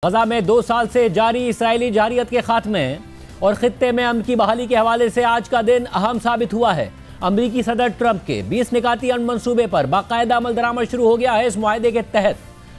गजा में 2 साल से जारी इसराइली जारियत के खात्मे और खित्ते में अमन की बहाली के हवाले से आज का दिन अहम साबित हुआ है। अमरीकी सदर ट्रंप के 20 निकाती अमन मंसूबे पर बाकायदा अमल दरामद शुरू हो गया है। इस मुआहदे के तहत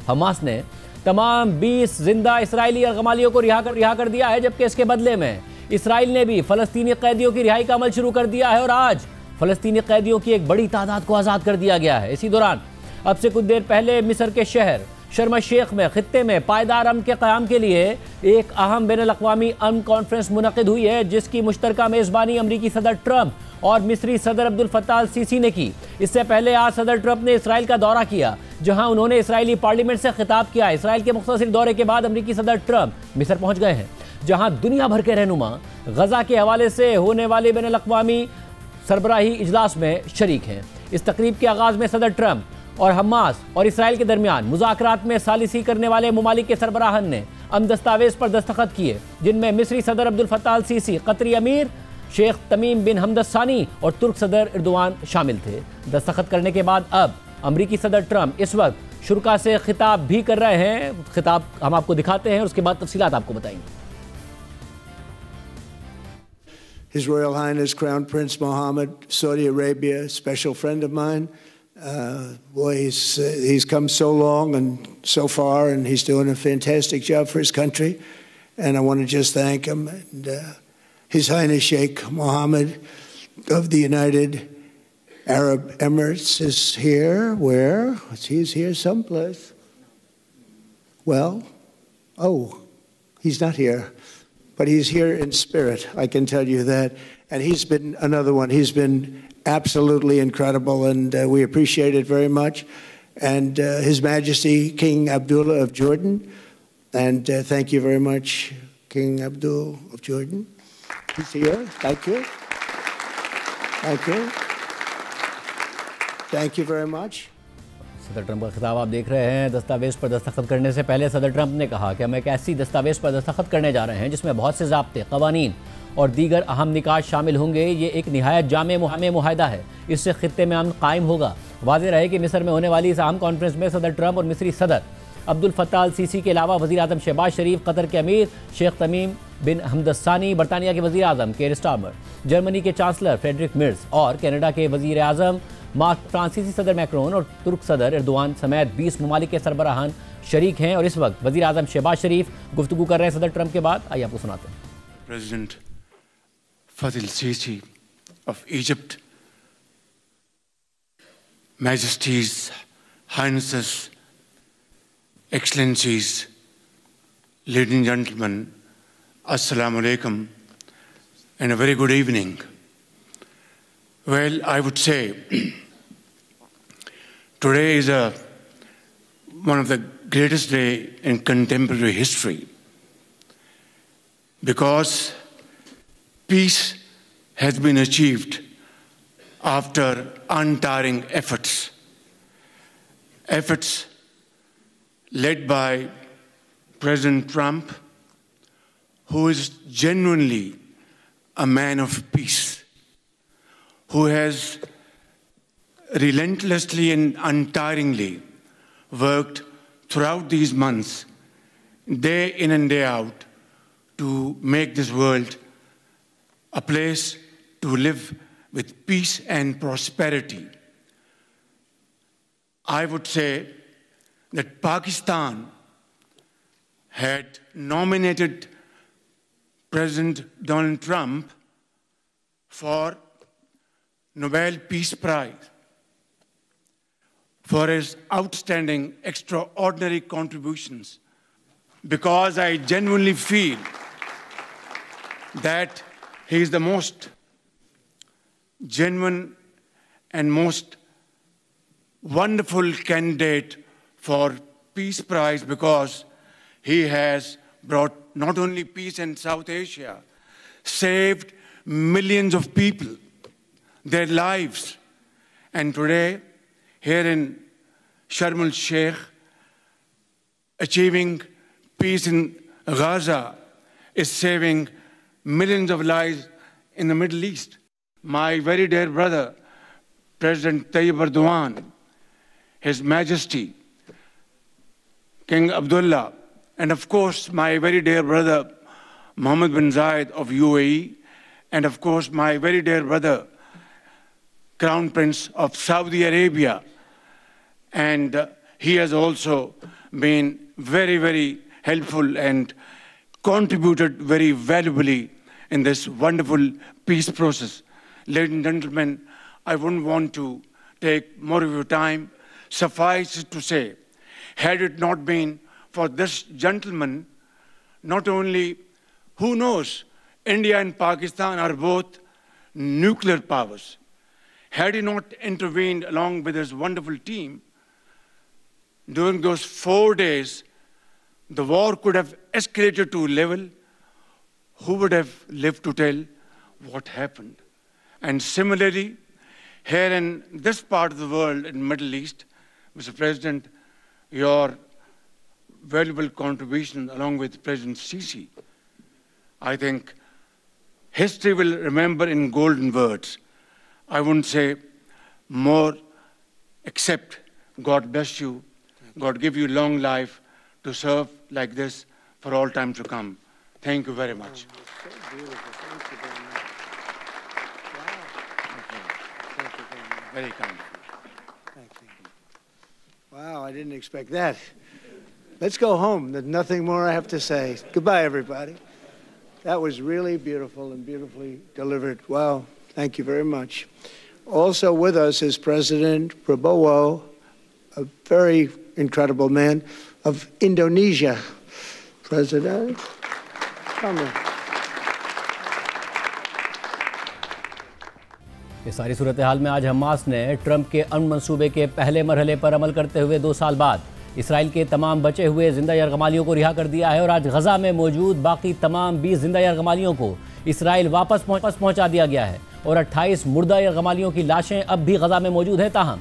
हमास ने तमाम 20 जिंदा इसराइली अरगमालियों को रिहा कर दिया है, जबकि इसके बदले में इसराइल ने भी फलस्तीनी कैदियों की रिहाई का अमल शुरू कर दिया है और आज फलस्तीनी कैदियों की एक बड़ी तादाद को आज़ाद कर दिया गया है। इसी दौरान अब से कुछ देर पहले मिस्र के शहर शर्म अल शेख में खित्ते में पायदार अमन के क़याम के लिए एक अहम बैनुल-अक़वामी अमन कॉन्फ्रेंस मुनक़िद हुई है, जिसकी मुश्तरका मेज़बानी अमरीकी सदर ट्रंप और मिस्री सदर अब्दुल फत्ताह अल सीसी ने की। इससे पहले आज सदर ट्रंप ने इसराइल का दौरा किया, जहां उन्होंने इसराइली पार्लियामेंट से खिताब किया। इसराइल के मुख्तसर दौरे के बाद अमरीकी सदर ट्रंप मिस्र पहुंच गए हैं, जहां दुनिया भर के रहनुमा गजा के हवाले से होने वाले बैनुल-अक़वामी सरबराही इजलास में शरीक हैं। इस तकरीब के आगाज़ में सदर ट्रंप और हमास और इसराइल के दरमियान मुज़ाकरात में सालिसी करने वाले ममालिक के सरबराहान ने अमन दस्तावेज़ पर दस्तखत किए, जिनमें मिस्री सदर अब्दुल फत्ताह अल सीसी, कतरी अमीर शेख तमीम बिन हमद सानी और तुर्क सदर एर्दोआन शामिल थे। दस्तखत करने के बाद अब अमरीकी सदर ट्रंप इस वक्त शुरा से खिताब भी कर रहे हैं। खिताब हम आपको दिखाते हैं और उसके बाद तफसीलात आपको बताएंगे। His Royal Highness Crown Prince Mohammed, Saudi Arabia, special friend of mine. He's come so long and so far, and he's doing a fantastic job for his country. And I want to just thank him. And His Highness Sheikh Mohammed of the United Arab Emirates is here. Where? He's here someplace. Well, oh, he's not here. But he's here in spirit, I can tell you that. And he's been another one. He's been absolutely incredible, and we appreciate it very much. And His Majesty King Abdullah of Jordan, and thank you very much, King Abdul of Jordan. He's here. Thank you. Thank you. Thank you very much. सदर Trump का खिताब आप देख रहे हैं। दस्तावेज़ पर दस्तखत करने से पहले सदर ट्रंप ने कहा कि हम एक ऐसी दस्तावेज़ पर दस्तखत करने जा रहे हैं जिसमें बहुत से ज़ाब्ते, क़वानीन और दीगर अहम निकात शामिल होंगे। ये एक निहायत जामे मुआहदा है। इससे खित्ते में अमन कायम होगा। वाज़ेह रहे कि मिस्र में होने वाली इस अहम कॉन्फ्रेंस में सदर ट्रंप और मिस्री सदर अब्दुल फत्ताह अल सीसी के अलावा वज़ीर आज़म शहबाज शरीफ, कतर के अमीर शेख तमीम बिन हमद सानी, बरतानिया के वज़ीर आज़म केर स्टारमर, जर्मनी के चांसलर फ्रेडरिक मिर्ज और कनाडा के वज़ीर आज़म मार्क, फ्रांसीसी सदर मैक्रोन और तुर्क सदर एर्दोआन समेत 20 ममालिक के सरबराहान शरीक हैं। और इस वक्त वज़ीर आज़म शहबाज शरीफ गुफ्तगू कर रहे हैं सदर ट्रंप के बाद। आइए आपको सुनाते हैं। President Fathi al-Sisi of Egypt, Majesties, Highnesses, Excellencies, ladies and gentlemen, Assalamu alaikum, and a very good evening. Well, I would say today is one of the greatest days in contemporary history, because peace has been achieved after untiring efforts led by President Trump, who is genuinely a man of peace, who has relentlessly and untiringly worked throughout these months, day in and day out, to make this world a place to live with peace and prosperity. I would say that Pakistan had nominated President Donald Trump for Nobel Peace Prize for his outstanding, extraordinary contributions, because I genuinely feel that he is the most genuine and most wonderful candidate for Peace Prize, because he has brought not only peace in South Asia, saved millions of people, their lives, and today here in Sharm el Sheikh, achieving peace in Gaza is saving millions of lives in the Middle East. My very dear brother, President Tayyip Erdogan, His Majesty, King Abdullah, and of course my very dear brother Mohammed bin Zayed of UAE, and of course my very dear brother Crown Prince of Saudi Arabia. And he has also been very, very helpful and contributed very valuably in this wonderful peace process. Ladies and gentlemen, I wouldn't want to take more of your time. Suffice it to say, had it not been for this gentleman, not only, who knows, India and Pakistan are both nuclear powers. Had he not intervened along with his wonderful team, during those 4 days, the war could have escalated to a level. Who would have lived to tell what happened? And similarly, here in this part of the world, in the Middle East, Mr. President, your valuable contribution along with President Sisi, I think history will remember in golden words. I wouldn't say more, except God bless you, God give you long life to serve like this for all time to come. Thank you very much. So beautiful. Thank you very much. Wow. Thank you very much. Very kind. Thank you. Wow, I didn't expect that. Let's go home. There's nothing more I have to say. Goodbye, everybody. That was really beautiful and beautifully delivered. Wow, thank you very much. Also with us is President Prabowo, a very incredible man, of Indonesia. President, come in. इस सारी सूरत हाल में आज Hamas ने Trump के अमन मंसूबे के पहले मरहले पर अमल करते हुए 2 साल बाद इसराइल के तमाम बचे हुए जिंदा यरगमालियों को रिहा कर दिया है और आज गजा में मौजूद बाकी तमाम 20 जिंदा यरगमालियों को इसराइल वापस पहुंचा दिया गया है और 28 मुर्दा यरगमालियों की लाशें अब भी गजा में मौजूद हैं। ताहम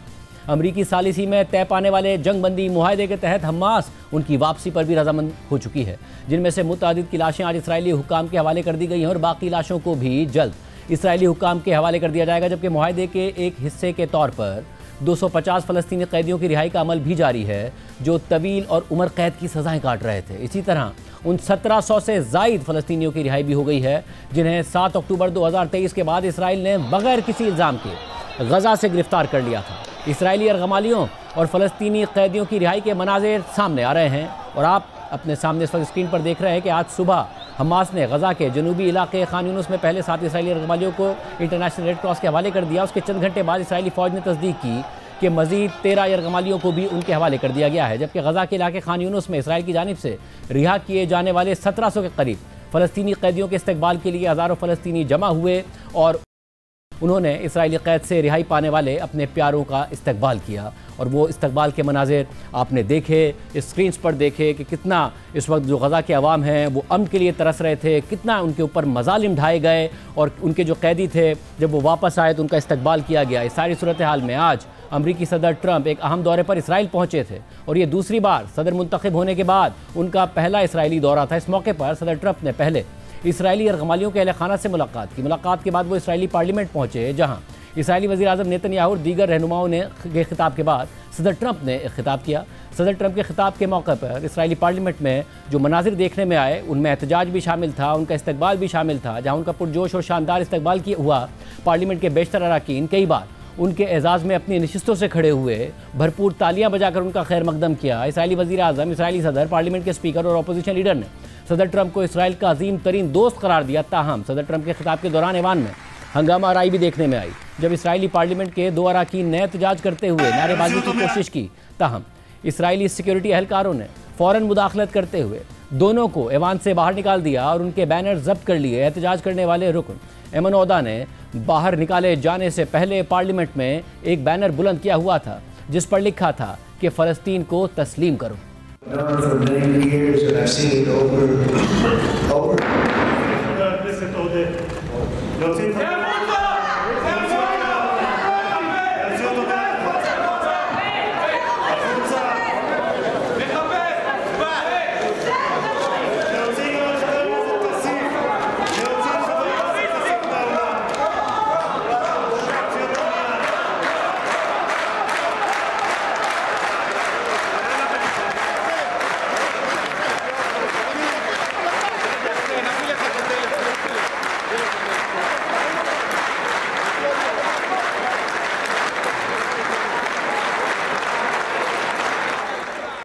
अमरीकी सालिसी में तय पाने वाले जंगबंदी मुआहदे के तहत हमास उनकी वापसी पर भी रजामंद हो चुकी है, जिनमें से मुतअद्दिद की लाशें आज इसराइली हुक्काम के हवाले कर दी गई हैं और बाकी लाशों को भी जल्द इसराइली हुक्काम के हवाले कर दिया जाएगा। जबकि मुआहदे के एक हिस्से के तौर पर 250 फ़लस्तीनी कैदियों की रिहाई का अमल भी जारी है जो तवील और उम्र कैद की सज़ाएं काट रहे थे। इसी तरह उन 1700 से ज़ायद फ़लस्तीनियों की रिहाई भी हो गई है जिन्हें 7 अक्टूबर 2023 के बाद इसराइल ने बगैर किसी इल्ज़ाम के गजा से गिरफ्तार कर लिया था। इसराइली यरगमालियों और फ़लस्तीनी कैदियों की रिहाई के मनाज़िर सामने आ रहे हैं और आप अपने सामने इस वक्त स्क्रीन पर देख रहे हैं कि आज सुबह हमास ने गजा के जनूबी इलाके खान यूनुस में पहले 7 इसराइली यरगमालियों को इंटरनेशनल रेड क्रॉस के हवाले कर दिया। उसके चंद घंटे बाद इसराइली फ़ौज ने तस्दीक की कि मज़ीद 13 यरगमालियों को भी उनके हवाले कर दिया गया है। जबकि गजा के इलाके खान यूनुस में इसराइल की जानिब से रिहा किए जाने वाले 1700 के करीब फ़लस्तीनी कैदियों के इस्तकबाल के लिए हज़ारों फ़लस्तीनी जमा हुए और उन्होंने इसराइली कैद से रिहाई पाने वाले अपने प्यारों का इस्तकबाल किया और वो इस्तकबाल के मनाजिर आपने देखे, इस स्क्रीन्स पर देखे कि कितना इस वक्त जो गजा के अवाम हैं वो अमन के लिए तरस रहे थे, कितना उनके ऊपर मजालिम ढाए गए और उनके जो कैदी थे जब वो वापस आए तो उनका इस्तकबाल किया गया। इस सारी सूरत हाल में आज अमरीकी सदर ट्रंप एक अहम दौरे पर इसराइल पहुंचे थे और ये दूसरी बार सदर मुंतखब होने के बाद उनका पहला इसराइली दौरा था। इस मौके पर सदर ट्रंप ने पहले इसराइली यरगमालियों के अहले खाना से मुलाकात की। मुलाकात के बाद वो इसराइली पार्लियामेंट पहुंचे जहां इसराइली वज़ीर आज़म नेतन्याहू और दीगर रहनुमाओं ने के खिताब के बाद सदर ट्रंप ने एक खिताब किया। सदर ट्रंप के खिताब के मौके पर इसराइली पार्लियामेंट में जो मनाजिर देखने में आए उनमें एहतजाज भी शामिल था, उनका इस्तकबाल भी शामिल था। जहाँ उनका पुरजोश और शानदार इस्तकबाल हुआ, पार्लियामेंट के बेशतर अरकान कई बार उनके एजाज़ में अपनी नशिस्तों से खड़े हुए, भरपूर तालियां बजाकर उनका खैर मकदम किया। इसराइली वज़ीर आज़म, इसराइली सदर, पार्लियामेंट के स्पीकर और अपोजिशन लीडर ने सदर ट्रंप को इसराइल का अजीम तरीन दोस्त करार दिया। ताहम सदर ट्रंप के खिताब के दौरान ऐवान में हंगामा आराई भी देखने में आई जब इसराइली पार्लियामेंट के 2 अरकान ने एहतजाज करते हुए नारेबाजी की कोशिश की। ताहम इसराइली सिक्योरिटी एहलकारों ने फ़ौरन मुदाखलत करते हुए दोनों को ऐवान से बाहर निकाल दिया और उनके बैनर जब्त कर लिए। एहतजाज करने वाले रुकन एमन ओदा ने बाहर निकाले जाने से पहले पार्लियामेंट में एक बैनर बुलंद किया हुआ था जिस पर लिखा था कि फ़लस्तीन को तस्लीम करो। Listen to the